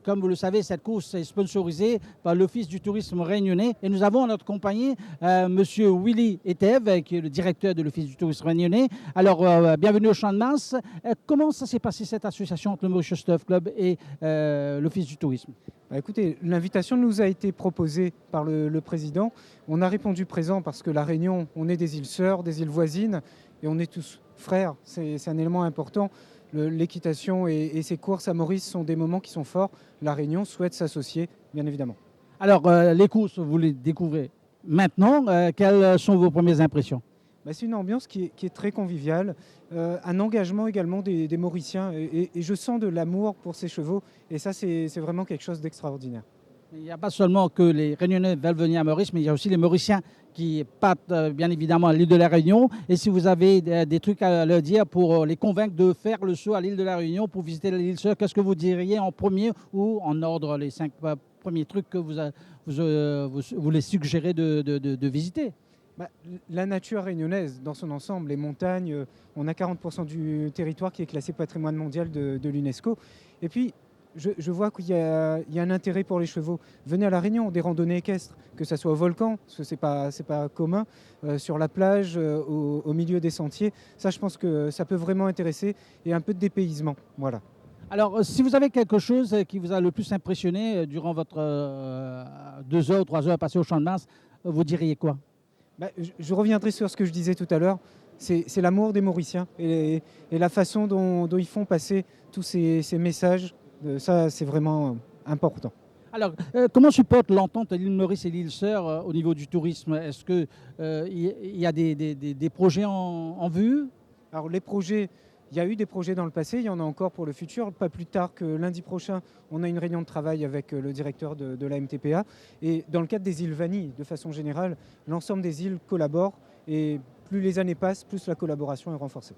Comme vous le savez, cette course est sponsorisée par l'Office du tourisme réunionnais et nous avons en notre compagnie Monsieur Willy Etève, qui est le directeur de l'Office du tourisme réunionnais. Alors, bienvenue au Champ de Mars. Comment ça s'est passé cette association entre le Mauritius Turf Club et l'Office du tourisme? Bah, écoutez, l'invitation nous a été proposée par le président. On a répondu présent parce que la Réunion, on est des îles sœurs, des îles voisines et on est tous frères. C'est un élément important. L'équitation et ces courses à Maurice sont des moments qui sont forts. La Réunion souhaite s'associer, bien évidemment. Alors, les courses, vous les découvrez maintenant. Quelles sont vos premières impressions? Bah, c'est une ambiance qui est très conviviale, un engagement également des Mauriciens et je sens de l'amour pour ces chevaux et ça c'est vraiment quelque chose d'extraordinaire. Il n'y a pas seulement que les Réunionnais veulent venir à Maurice, mais il y a aussi les Mauriciens qui partent bien évidemment à l'île de la Réunion. Et si vous avez des trucs à leur dire pour les convaincre de faire le saut à l'île de la Réunion pour visiter l'île sœur, qu'est-ce que vous diriez en premier ou en ordre les 5 premiers trucs que vous les suggérez de visiter? Bah, la nature réunionnaise dans son ensemble, les montagnes, on a 40% du territoire qui est classé patrimoine mondial de l'UNESCO. Et puis, je vois qu'il y a un intérêt pour les chevaux. Venez à La Réunion, des randonnées équestres, que ce soit au volcan, parce que c'est pas commun, sur la plage, au milieu des sentiers. Ça, je pense que ça peut vraiment intéresser et un peu de dépaysement. Voilà. Alors, si vous avez quelque chose qui vous a le plus impressionné durant votre 2 heures, 3 heures passées au Champ de Mars, vous diriez quoi? Bah, je reviendrai sur ce que je disais tout à l'heure. C'est l'amour des Mauriciens et la façon dont ils font passer tous ces messages. Ça, c'est vraiment important. Alors, comment supporte l'entente l'île Maurice et l'île Sœur au niveau du tourisme? Est-ce qu'il y a des projets en vue? Alors, les projets, il y a eu des projets dans le passé, il y en a encore pour le futur. Pas plus tard que lundi prochain, on a une réunion de travail avec le directeur de la MTPA. Et dans le cadre des îles Vanille, de façon générale, l'ensemble des îles collaborent. Et plus les années passent, plus la collaboration est renforcée.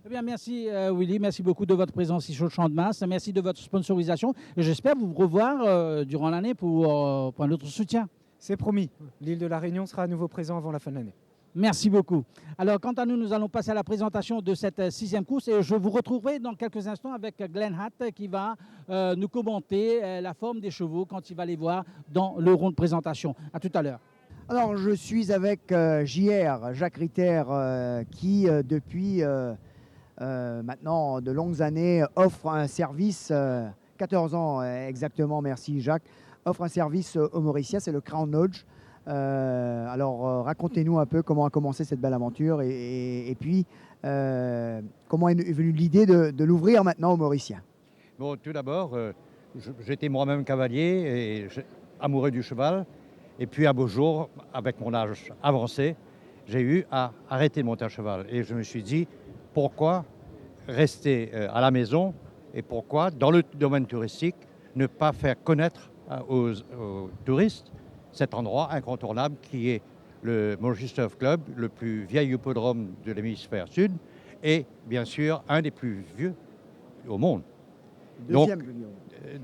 Eh bien, merci Willy, merci beaucoup de votre présence ici au Champ de Mars, merci de votre sponsorisation et j'espère vous revoir durant l'année pour un autre soutien. C'est promis, l'île de la Réunion sera à nouveau présent avant la fin de l'année. Merci beaucoup. Alors, quant à nous, nous allons passer à la présentation de cette 6e course et je vous retrouverai dans quelques instants avec Glenn Hatt qui va nous commenter la forme des chevaux quand il va les voir dans le rond de présentation. À tout à l'heure. Alors, je suis avec JR, Jacques Ritter, qui depuis maintenant de longues années offre un service, 14 ans exactement, merci Jacques, offre un service aux Mauriciens, c'est le Crown Lodge. Alors racontez-nous un peu comment a commencé cette belle aventure et puis comment est venue l'idée de l'ouvrir maintenant aux Mauriciens. Bon, tout d'abord, j'étais moi-même cavalier et amoureux du cheval. Et puis un beau jour, avec mon âge avancé, j'ai eu à arrêter de monter un cheval. Et je me suis dit, pourquoi rester à la maison et pourquoi, dans le domaine touristique, ne pas faire connaître aux touristes cet endroit incontournable qui est le Mauritius Turf Club, le plus vieil hippodrome de l'hémisphère sud et bien sûr un des plus vieux au monde.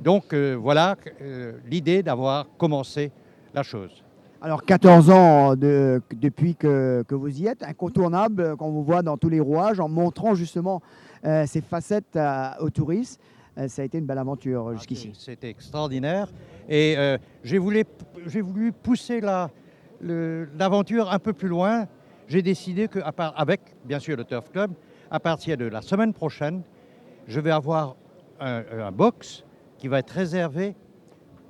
Donc voilà l'idée d'avoir commencé la chose. Alors 14 ans depuis que vous y êtes, incontournable qu'on vous voit dans tous les rouages en montrant justement ces facettes aux touristes. Ça a été une belle aventure jusqu'ici. C'était extraordinaire et j'ai voulu pousser l'aventure un peu plus loin. J'ai décidé avec bien sûr le Turf Club, à partir de la semaine prochaine, je vais avoir un box qui va être réservé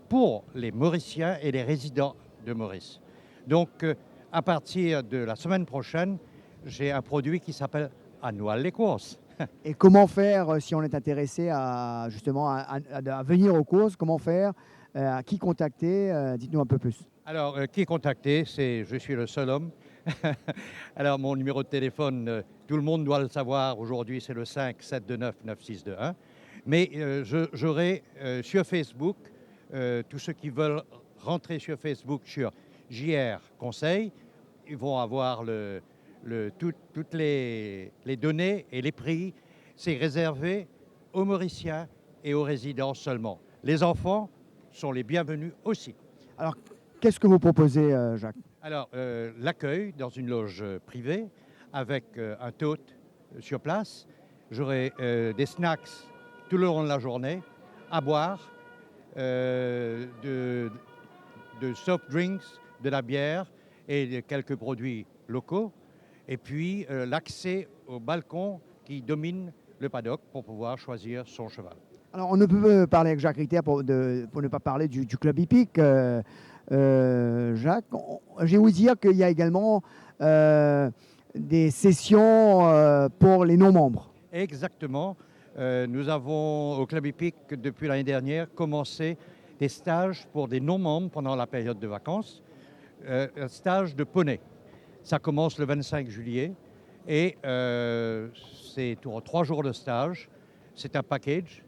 pour les Mauriciens et les résidents de Maurice. Donc, à partir de la semaine prochaine, j'ai un produit qui s'appelle Annual les courses. Et comment faire si on est intéressé à venir aux courses? Comment faire? À qui contacter? Dites-nous un peu plus. Alors, qui contacter? Je suis le seul homme. Alors, mon numéro de téléphone, tout le monde doit le savoir. Aujourd'hui, c'est le 5 729 9621. Mais j'aurai sur Facebook, tous ceux qui veulent rentrer sur Facebook sur JR Conseil, ils vont avoir toutes les données et les prix. C'est réservé aux Mauriciens et aux résidents seulement. Les enfants sont les bienvenus aussi. Alors, qu'est-ce que vous proposez, Jacques? Alors, l'accueil dans une loge privée avec un tote sur place. J'aurai des snacks tout le long de la journée, à boire, de soft drinks, de la bière et de quelques produits locaux. Et puis l'accès au balcon qui domine le paddock pour pouvoir choisir son cheval. Alors, on ne peut parler avec Jacques Ritter pour ne pas parler du club hippique. Jacques, j'ai ouï dire qu'il y a également des sessions pour les non-membres. Exactement. Nous avons au club hippique, depuis l'année dernière, commencé des stages pour des non-membres pendant la période de vacances. Un stage de poney. Ça commence le 25 juillet et c'est 3 jours de stage. C'est un package,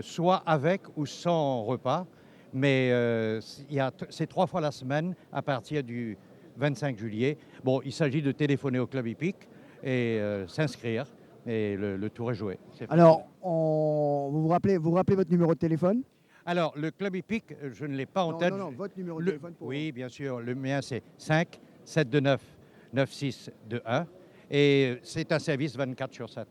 soit avec ou sans repas, mais c'est 3 fois la semaine à partir du 25 juillet. Bon, il s'agit de téléphoner au club hippique et s'inscrire et le tour est joué. Alors, vous rappelez votre numéro de téléphone? Alors, le club hippique, je ne l'ai pas en tête. Non, votre numéro de téléphone. Oui, bien sûr. Le mien, c'est 5 729 9621 et c'est un service 24/7.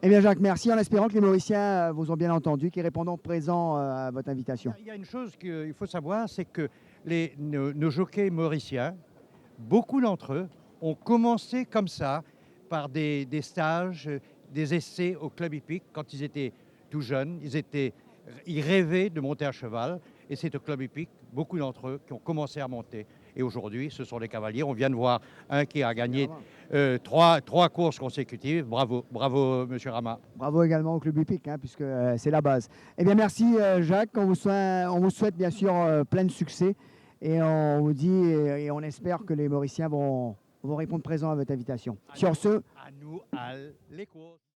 Eh bien, Jacques, merci, en espérant que les Mauriciens vous ont bien entendu, qu'ils répondront présent à votre invitation. Il y a une chose qu'il faut savoir, c'est que nos jockeys mauriciens, beaucoup d'entre eux ont commencé comme ça, par des stages, des essais au club hippique quand ils étaient tout jeunes. Ils rêvaient de monter à cheval et c'est au club hippique, beaucoup d'entre eux qui ont commencé à monter. Et aujourd'hui, ce sont des cavaliers. On vient de voir un qui a gagné 3 courses consécutives. Bravo, bravo, monsieur Rama. Bravo également au club hippique, puisque c'est la base. Eh bien, merci Jacques. On vous souhaite bien sûr plein de succès. Et on vous dit et on espère que les Mauriciens vont répondre présent à votre invitation. Sur ce, À nous, les courses.